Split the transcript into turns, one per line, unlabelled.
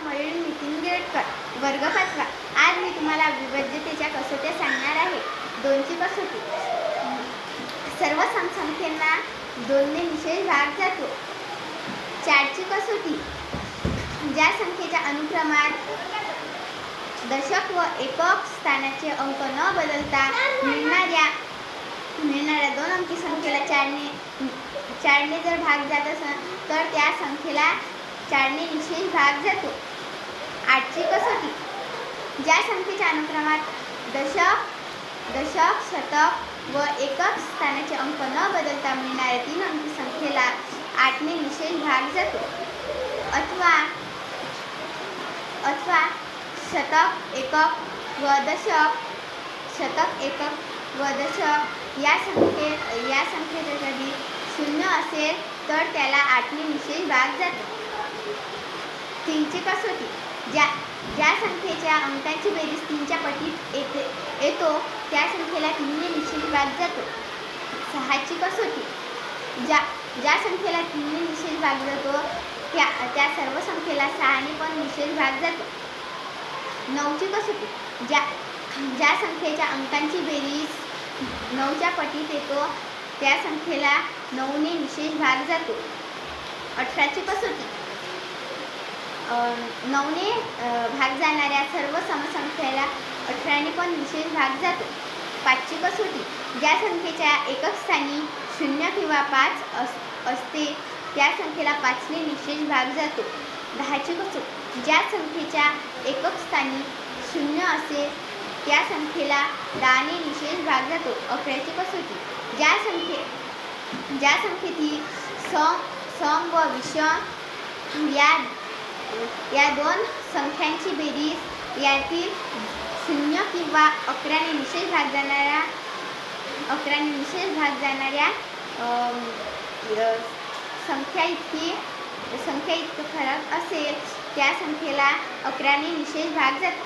मयूर नितीन गिरटकर, वर्ग 5वा। आज मी तुम्हाला अविभाज्यतेच्या कसोट्या सांगणार आहे। 2ची कसोटी। सर्व समसंख्यांना 2ने निशेष भाग जातो। 4ची कसोटी। ज्या संख्येच्या अनुक्रमात दशक व एकक स्थानाचे अंक न बदलता मिळणाऱ्या 2 अंकी संख्येला 4ने जर भाग जात असेल तर त्या संख्येला 4ने निशेष भाग जातो। 8ची कसोटी। ज्या संख्येच्या अनुक्रमात दशक, शतक व एकक स्थानाचे अंक न बदलता मिळणाऱ्या 3 अंकी संख्येला 8ने निशेष भाग जातो। अथवा शतक, एकक व दशक या संख्येचा जरी 0 असेल तर त्याला 8ने निशेष भाग जातो। 3ची कसोटी। ज्या संख्येच्या अंकांची बेरीज 3च्या पटीत येतो त्या संख्येला 3ने निशेष भाग जातो। 6ची कसोटी। ज्या संख्येला 3ने निशेष भाग जातो त्या सर्व संख्येला 6ने पण निशेष भाग जातो। 9ची कसोटी। ज्या संख्येच्या अंकांची बेरीज 9च्या पटीत येतो त्या संख्येला 9ने निशेष भाग जातो। 18ची कसोटी। 9ने भाग जाणाऱ्या सर्व समसंख्येला 18ने पण निशेष भाग जातो। 5ची कसोटी। ज्या संख्येच्या एकक स्थानी 0 किंवा 5 असते त्या संख्येला 5ने निशेष भाग जातो। 10ची कसोटी। ज्या संख्येच्या एकक स्थानी 0 असेल त्या संख्येला 10ने निशेष भाग जातो। 11ची कसोटी। ज्या संख्येतील सम व विषम या 2 संख्यांची बेरीज यातील 0 किंवा 11ने निशेष भाग जाणाऱ्या संख्या इतका फरक असेल त्या संख्येला 11ने निशेष भाग जातो।